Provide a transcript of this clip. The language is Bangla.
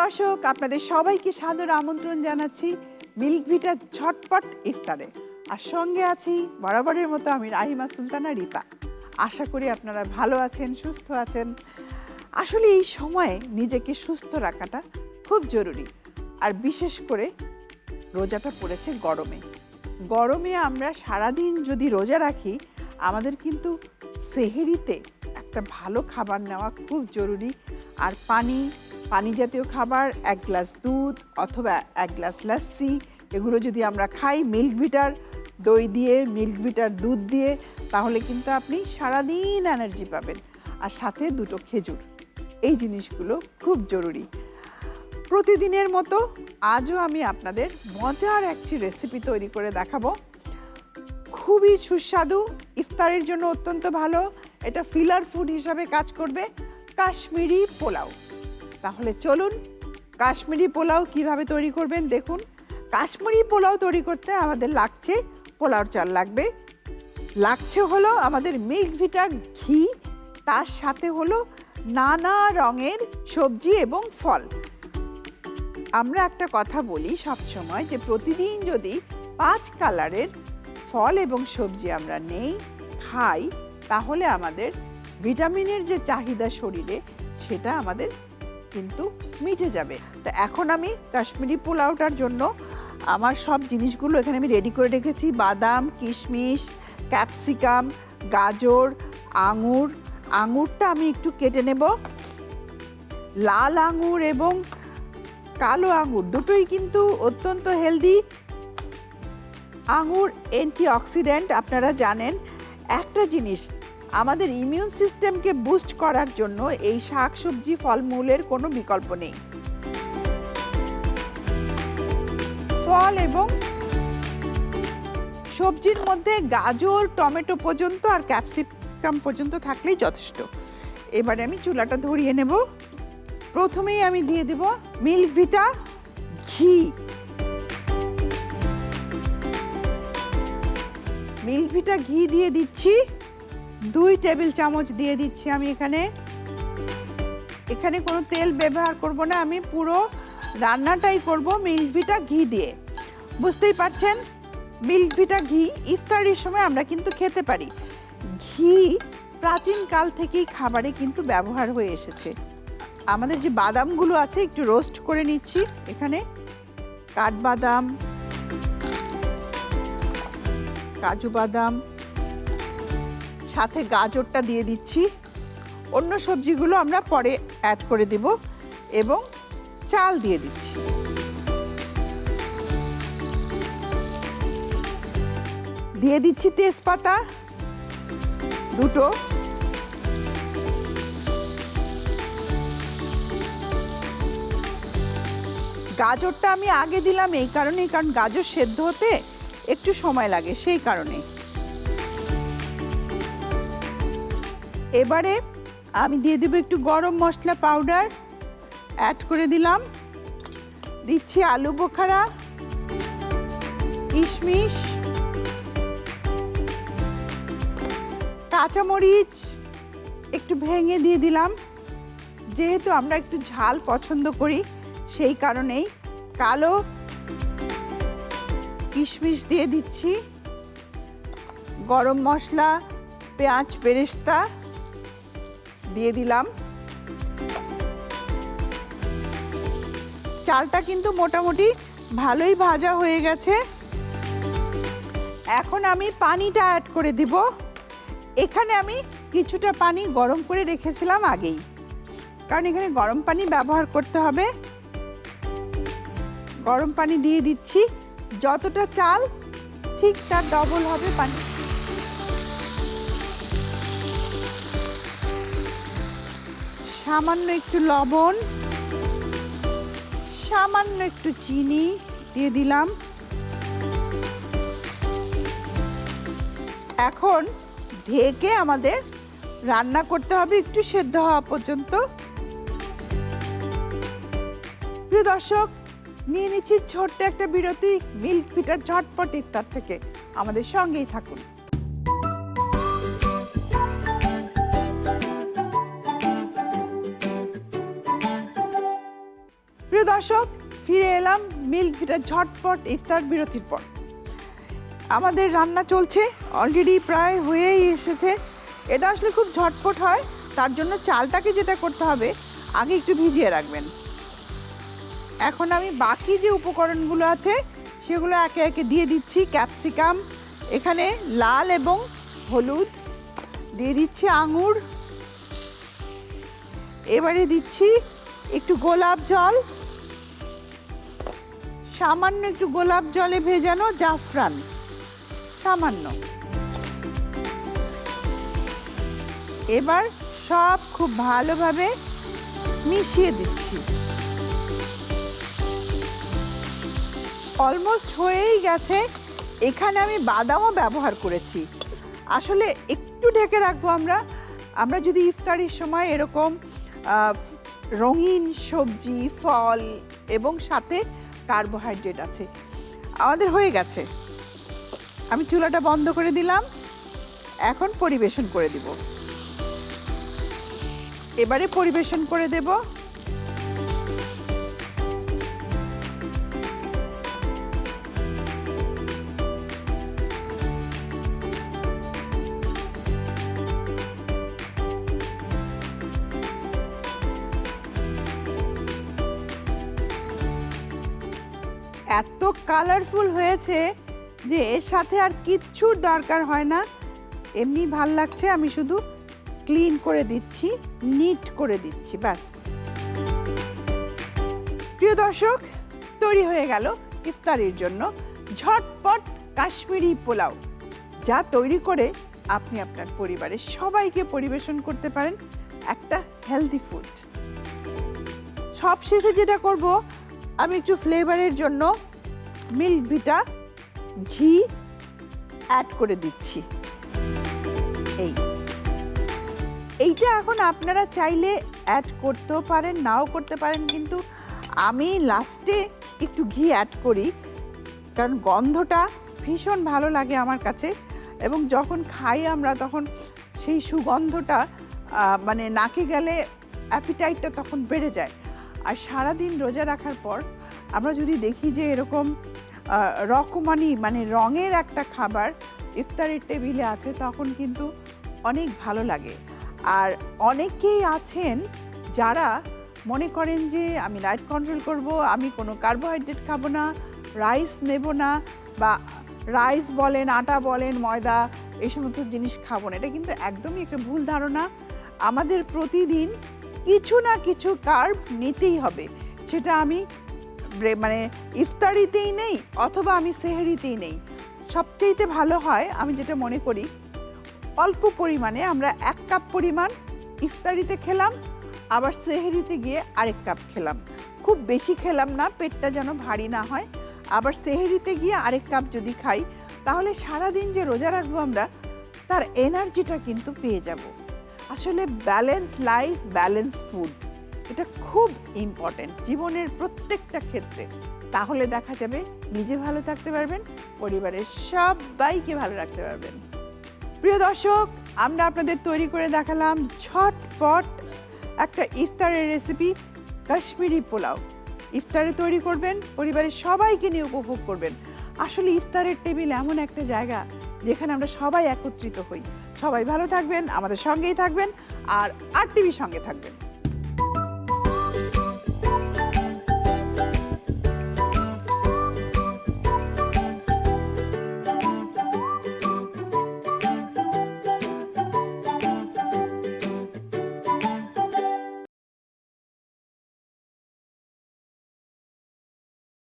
দর্শক, আপনাদের সবাইকে সাদর আমন্ত্রণ জানাচ্ছি মিল্ক ভিটার ঝটপট ইফতারে। আর সঙ্গে আছি বরাবরের মতো আমি রাহিমা সুলতানা রিতা। আশা করি আপনারা ভালো আছেন, সুস্থ আছেন। আসলে এই সময়ে নিজেকে সুস্থ রাখাটা খুব জরুরি, আর বিশেষ করে রোজাটা পড়েছে গরমে। গরমে আমরা সারাদিন যদি রোজা রাখি, আমাদের কিন্তু সেহরিতে একটা ভালো খাবার নেওয়া খুব জরুরি। আর পানি জাতীয় খাবার, এক গ্লাস দুধ অথবা এক গ্লাস লাস্সি, এগুলো যদি আমরা খাই মিল্ক ভিটার দই দিয়ে, মিল্ক ভিটার দুধ দিয়ে, তাহলে কিন্তু আপনি সারাদিন এনার্জি পাবেন। আর সাথে দুটো খেজুর, এই জিনিসগুলো খুব জরুরি। প্রতিদিনের মতো আজও আমি আপনাদের মজার একটি রেসিপি তৈরি করে দেখাবো। খুবই সুস্বাদু, ইফতারের জন্য অত্যন্ত ভালো। এটা ফিলার ফুড হিসাবে কাজ করবে, কাশ্মীরি পোলাও। তাহলে চলুন কাশ্মীরি পোলাও কিভাবে তৈরি করবেন দেখুন। কাশ্মীরি পোলাও তৈরি করতে আমাদের লাগছে পোলাওর চাল, লাগছে হলো আমাদের মিল্ক ভিটার ঘি, তার সাথে হলো নানা রঙের সবজি এবং ফল। আমরা একটা কথা বলি সবসময় যে প্রতিদিন যদি 5 কালারের ফল এবং সবজি আমরা খাই, তাহলে আমাদের ভিটামিনের যে চাহিদা শরীরে, সেটা আমাদের কিন্তু মিটে যাবে। তো এখন আমি কাশ্মীরি পোলাওটার জন্য আমার সব জিনিসগুলো এখানে আমি রেডি করে রেখেছি। বাদাম, কিশমিশ, ক্যাপসিকাম, গাজর, আঙুরটা আমি একটু কেটে নেব। লাল আঙুর এবং কালো আঙুর দুটোই কিন্তু অত্যন্ত হেলদি। আঙুর অ্যান্টিঅক্সিডেন্ট, আপনারা জানেন। একটা জিনিস, আমাদের ইমিউন সিস্টেমকে বুস্ট করার জন্য এই শাক সবজি ফলমূলের কোনো বিকল্প নেই। ফল এবং সবজির মধ্যে গাজর, টমেটো পর্যন্ত আর ক্যাপসিকাম পর্যন্ত থাকলেই যথেষ্ট। এবারে আমি চুলাটা ধরিয়ে নেব। প্রথমেই আমি দিয়ে দেব মিল্ক ভিটা ঘি। মিল্ক ভিটা ঘি দিয়ে দিচ্ছি 2 টেবিল চামচ দিয়ে দিচ্ছি আমি এখানে কোনো তেল ব্যবহার করব না, আমি পুরো রান্নাটাই করব মিল্ক ভিটা ঘি দিয়ে। বুঝতেই পারছেন, মিল্ক ভিটা ঘি ইফতারির সময় আমরা কিন্তু খেতে পারি। ঘি প্রাচীনকাল থেকেই খাবারে কিন্তু ব্যবহার হয়ে এসেছে। আমাদের যে বাদামগুলো আছে একটু রোস্ট করে নিচ্ছি। এখানে কাঠবাদাম, কাজু বাদাম, সাথে গাজরটা দিয়ে দিচ্ছি। অন্য সবজিগুলো আমরা পরে অ্যাড করে দেব এবং চাল দিয়ে দিচ্ছি। দিয়ে দিচ্ছি তেজপাতা 2টো। গাজরটা আমি আগে দিলাম এই কারণেই, কারণ গাজর সেদ্ধ হতে একটু সময় লাগে, সেই কারণে। এবারে আমি দিয়ে দেবো একটু গরম মশলা পাউডার, অ্যাড করে দিলাম। দিচ্ছি আলু বোখারা, কিশমিশ, কাঁচামরিচ একটু ভেঙে দিয়ে দিলাম। যেহেতু আমরা একটু ঝাল পছন্দ করি, সেই কারণেই কালো কিশমিশ দিয়ে দিচ্ছি। গরম মশলা, পেঁয়াজ বেরেস্তা দিয়ে দিলাম। চালটা কিন্তু মোটামুটি ভালোই ভাজা হয়ে গেছে। এখন আমি পানিটা অ্যাড করে দিব। এখানে আমি কিছুটা পানি গরম করে রেখেছিলাম আগেই, কারণ এখানে গরম পানি ব্যবহার করতে হবে। গরম পানি দিয়ে দিচ্ছি। যতটা চাল ঠিক তার ডবল হবে পানি। সামান্য একটু লবণ, সামান্য একটু চিনি দিয়ে দিলাম। এখন ঢেকে আমাদের রান্না করতে হবে একটু সেদ্ধ হওয়া পর্যন্ত। প্রিয় দর্শক, নিয়ে নিচ্ছি ছোট্ট একটা বিরতি মিল্ক ভিটার ঝটপট ইফতার থেকে। আমাদের সঙ্গেই থাকুন। প্রিয় দর্শক, ফিরে এলাম মিল্ক ভিটার ঝটপট ইফতার বিরতির পর। আমাদের রান্না চলছে, অলরেডি প্রায় হয়েই এসেছে। এটা আসলে খুব ঝটপট হয়, তার জন্য চালটাকে যেটা করতে হবে আগে একটু ভিজিয়ে রাখবেন। এখন আমি বাকি যে উপকরণগুলো আছে সেগুলো একে একে দিয়ে দিচ্ছি। ক্যাপসিকাম, এখানে লাল এবং হলুদ, দিয়ে দিচ্ছি আঙুর, এবারে দিচ্ছি একটু গোলাপ জল, সামান্য একটু গোলাপ জলে ভেজানো জাফরান, সামান্য। এবার সব খুব ভালোভাবে মিশিয়ে দিচ্ছি। অলমোস্ট হয়েই গেছে। এখানে আমি বাদামও ব্যবহার করেছি। আসলে একটু ঢেকে রাখবো আমরা যদি ইফতারির সময় এরকম রঙিন সবজি, ফল এবং সাথে কার্বোহাইড্রেট আছে। আমাদের হয়ে গেছে, আমি চুলাটা বন্ধ করে দিলাম। এখন পরিবেশন করে দিব। এবারে পরিবেশন করে দেব। এত কালারফুল হয়েছে যে এর সাথে আর কিচ্ছুর দরকার হয় না। এমনি ভাল লাগছে, আমি শুধু ক্লিন করে দিচ্ছি, নিট করে দিচ্ছি, ব্যাস। প্রিয় দর্শক, তৈরি হয়ে গেল ইফতারির জন্য ঝটপট কাশ্মীরি পোলাও, যা তৈরি করে আপনি আপনার পরিবারের সবাইকে পরিবেশন করতে পারেন একটা হেলদি ফুড। সব শেষে যেটা করব, আমি একটু ফ্লেভারের জন্য মিল্ক ভিটা ঘি অ্যাড করে দিচ্ছি। এইটা এখন আপনারা চাইলে অ্যাড করতেও পারেন, নাও করতে পারেন, কিন্তু আমি লাস্টে একটু ঘি অ্যাড করি, কারণ গন্ধটা ভীষণ ভালো লাগে আমার কাছে, এবং যখন খাই আমরা তখন সেই সুগন্ধটা মানে নাকে গেলে অ্যাপিটাইটটা তখন বেড়ে যায়। আর সারাদিন রোজা রাখার পর আমরা যদি দেখি যে এরকম রকমারি মানে রঙের একটা খাবার ইফতারের টেবিলে আছে, তখন কিন্তু অনেক ভালো লাগে। আর অনেকেই আছেন যারা মনে করেন যে আমি ডায়েট কন্ট্রোল করব, আমি কোনো কার্বোহাইড্রেট খাবো না, রাইস নেব না, বা রাইস বলেন, আটা বলেন, ময়দা, এই সমস্ত জিনিস খাবো না। এটা কিন্তু একদমই একটা ভুল ধারণা। আমাদের প্রতিদিন কিছু না কিছু কার্ব নিতেই হবে। সেটা আমি মানে ইফতারিতেই নেই অথবা আমি সেহরিতেই নেই। সবচেয়ে ভালো হয়, আমি যেটা মনে করি, অল্প পরিমাণে আমরা 1 কাপ পরিমাণ ইফতারিতে খেলাম, আবার সেহরিতে গিয়ে আরেক কাপ খেলাম। খুব বেশি খেলাম না, পেটটা যেন ভারী না হয়। আবার সেহরিতে গিয়ে আরেক কাপ যদি খাই, তাহলে সারাদিন যে রোজা রাখবো আমরা, তার এনার্জিটা কিন্তু পেয়ে যাব। আসলে ব্যালেন্স লাইফ, ব্যালেন্স ফুড, এটা খুব ইম্পর্টেন্ট জীবনের প্রত্যেকটা ক্ষেত্রে। তাহলে দেখা যাবে নিজে ভালো থাকতে পারবেন, পরিবারের সবাইকে ভালো রাখতে পারবেন। প্রিয় দর্শক, আমরা আপনাদের তৈরি করে দেখালাম ঝটপট একটা ইফতারের রেসিপি, কাশ্মীরি পোলাও। ইফতারে তৈরি করবেন, পরিবারের সবাইকে নিয়ে উপভোগ করবেন। আসলে ইফতারের টেবিল এমন একটা জায়গা যেখানে আমরা সবাই একত্রিত হই। সবাই ভালো থাকবেন, আমাদের সঙ্গেই থাকবেন, আর RTV সঙ্গে থাকবেন।